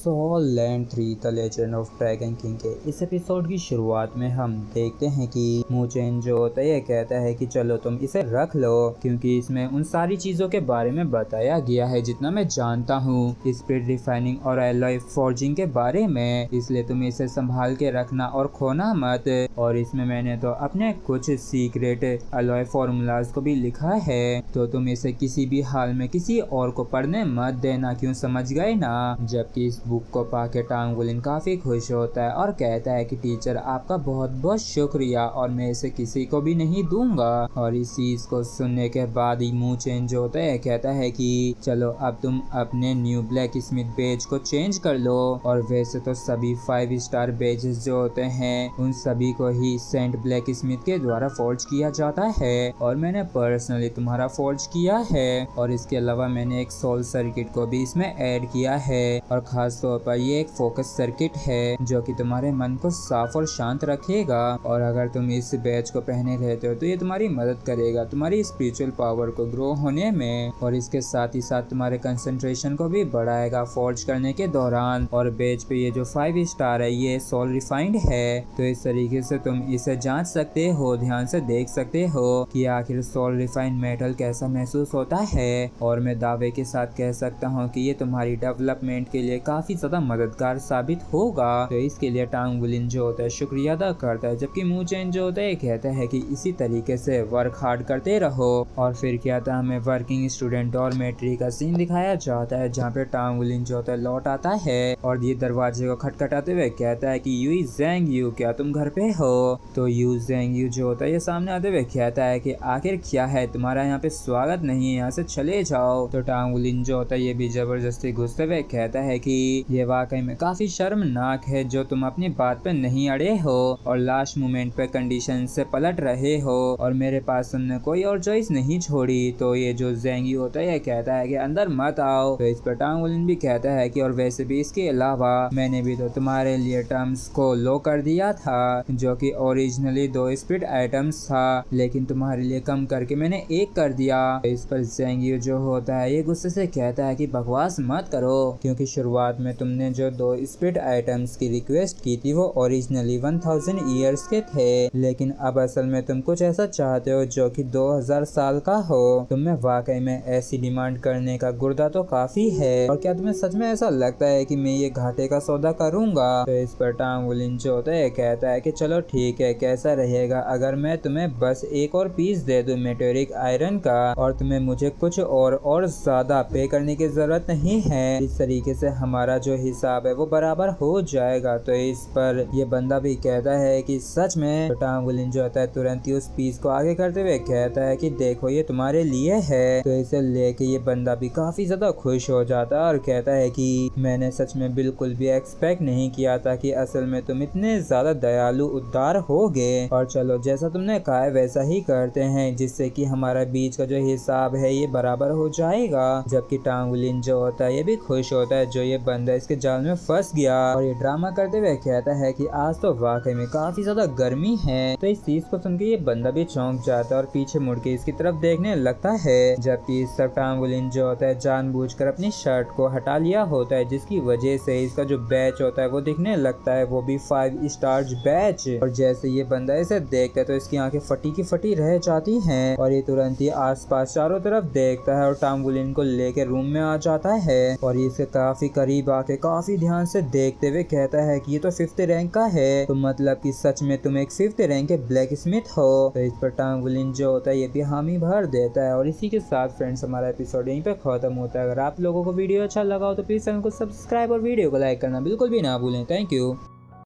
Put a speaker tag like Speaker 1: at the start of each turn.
Speaker 1: Soul land 3 the legend of dragon king के इस episode की शुरुआत में हम देखते हैं कि मूचेन जो होता है ये कहता है कि चलो तुम इसे रख लो, क्योंकि इसमें उन सारी चीजों के बारे में बताया गया है जितना मैं जानता हूँ स्पीड रिफाइनिंग और एलॉय फॉर्जिंग के बारे में, इसलिए तुम इसे संभाल के रखना और खोना मत। और इसमें मैंने तो अपने कुछ सीक्रेट एलॉय फॉर्मूलाज को भी लिखा है, तो तुम इसे किसी भी हाल में किसी और को पढ़ने मत देना, क्यों समझ गए ना। जबकि इस बुक को पाके टांगुलिन काफी खुश होता है और कहता है कि टीचर आपका बहुत बहुत शुक्रिया और मैं इसे किसी को भी नहीं दूंगा। और इस चीज को सुनने के बाद ही मूचेन जो होता है कहता है कि चलो अब तुम अपने न्यू ब्लैक स्मिथ बेज को चेंज कर लो। और वैसे तो सभी 5 स्टार बेजेस जो होते हैं उन सभी को ही सेंट ब्लैक स्मिथ के द्वारा फोर्ज किया जाता है, और मैंने पर्सनली तुम्हारा फोर्ज किया है। और इसके अलावा मैंने एक सोल सर्किट को भी इसमें ऐड किया है, और खास तौर पर ये एक फोकस सर्किट है जो कि तुम्हारे मन को साफ और शांत रखेगा। और अगर तुम इस बैच को पहने रहते हो तो ये तुम्हारी मदद करेगा तुम्हारी स्पिरिचुअल पावर को ग्रो होने में, और इसके साथ ही साथ तुम्हारे कंसंट्रेशन को भी बढ़ाएगा फोर्ज करने के दौरान। और बैच पे ये जो 5 स्टार है ये सोल रिफाइंड है, तो इस तरीके से तुम इसे जांच सकते हो, ध्यान से देख सकते हो कि आखिर सोल रिफाइंड मेटल कैसा महसूस होता है। और मैं दावे के साथ कह सकता हूँ कि ये तुम्हारी डेवलपमेंट के लिए काफी ज्यादा मददगार साबित होगा। तो इसके लिए टांगुलिन जो होता है शुक्रिया अदा करता है, जबकि मूचेन जो होता है कहता है कि इसी तरीके से वर्क हार्ड करते रहो। और फिर क्या था, हमें वर्किंग स्टूडेंट डॉर्मेट्री का सीन दिखाया जाता है जहाँ पे टांगुलिन जो होता है लौट आता है और ये दरवाजे को खटखटाते हुए कहता है कि युई ज़ेंग यू क्या तुम घर पे हो। तो यू ज़ेंग यू जो होता है ये सामने आते हुए कहता है कि आखिर क्या है तुम्हारा यहाँ पे स्वागत नहीं है, यहाँ से चले जाओ। तो टांगुलिन जो होता है ये भी जबरदस्ती घुसते हुए कहता है कि ये वाकई में काफी शर्मनाक है जो तुम अपनी बात पे नहीं अड़े हो और लास्ट मोमेंट पे कंडीशन से पलट रहे हो, और मेरे पास तुमने कोई और चॉइस नहीं छोड़ी। तो ये जो ज़ेंगी होता है ये कहता है कि अंदर मत आओ। तो इस पर टांगुलिन भी कहता है कि और वैसे भी इसके अलावा मैंने भी तो तुम्हारे लिए टर्म्स को लो कर दिया था जो कि ओरिजिनली 2 स्पिरिट आइटम्स था, लेकिन तुम्हारे लिए कम करके मैंने 1 कर दिया। इस पर ज़ेंगी जो होता है ये गुस्से से कहता है कि बकवास मत करो, क्योंकि शुरुआत में तुमने जो 2 स्पिरिट आइटम्स की रिक्वेस्ट की थी वो ओरिजिनली 1000 ईयर्स के थे, लेकिन अब असल में तुम कुछ ऐसा चाहते हो जो कि 2000 साल का हो। तुम्हें वाकई में ऐसी डिमांड करने का गुर्दा तो काफी है, और क्या तुम्हें सच में ऐसा लगता है कि मैं ये घाटे का सौदा करूंगा। तो इस पर टांगुलिन जो होता है कहता है कि चलो ठीक है, कैसा रहेगा अगर मैं तुम्हें बस 1 और पीस दे दूं मेटेरिक आयरन का, और तुम्हें मुझे कुछ और ज्यादा पे करने की जरूरत नहीं है। इस तरीके से हमारा जो हिसाब है वो बराबर हो जाएगा। तो इस पर ये बंदा भी कहता है कि सच में। तो टांगुलिन जो होता है तुरंत ही उस पीस को आगे करते हुए कहता है कि देखो ये तुम्हारे लिए है। तो इसे लेके ये बंदा भी काफी ज्यादा खुश हो जाता है और कहता है कि मैंने सच में बिल्कुल भी एक्सपेक्ट नहीं किया था कि असल में तुम इतने ज्यादा दयालु उदार होगे। और चलो जैसा तुमने कहा है वैसा ही करते हैं, जिससे कि हमारा बीच का जो हिसाब है ये बराबर हो जाएगा। जबकि टांगुलिन जो होता है ये भी खुश होता है जो ये बंदा इसके जाल में फंस गया, और ये ड्रामा करते हुए कहता है कि आज तो वाकई में काफी ज्यादा गर्मी है। तो इस चीज को सुनकर ये बंदा भी चौंक जाता है और पीछे मुड़ के इसकी तरफ देखने लगता है। जबकि इस सब टांगुलिन जो होता है जानबूझकर अपनी शर्ट को हटा लिया होता है, जिसकी वजह से इसका जो बैच होता है वो दिखने लगता है, वो भी 5 स्टार बैच। और जैसे ये बंदा इसे देखता है तो इसकी आंखें फटी की फटी रह जाती हैं, और ये तुरंत ही आसपास चारों तरफ देखता है और टांगुलिन को लेकर रूम में आ जाता है। और ये इसके काफी करीब आके काफी ध्यान से देखते हुए कहता है कि ये तो 5th रैंक का है, तो मतलब कि सच में तुम एक 5th रैंक के ब्लैक स्मिथ हो। तो इस पर टांगुलिन जो होता है ये भी हामी भर देता है। और इसी के साथ फ्रेंड्स हमारा एपिसोड यहीं पे खत्म होता है। अगर आप लोगों को वीडियो अच्छा लगा हो तो प्लीज चैनल को सब्सक्राइब और वीडियो को लाइक करना बिल्कुल भी ना भूलें। Thank you.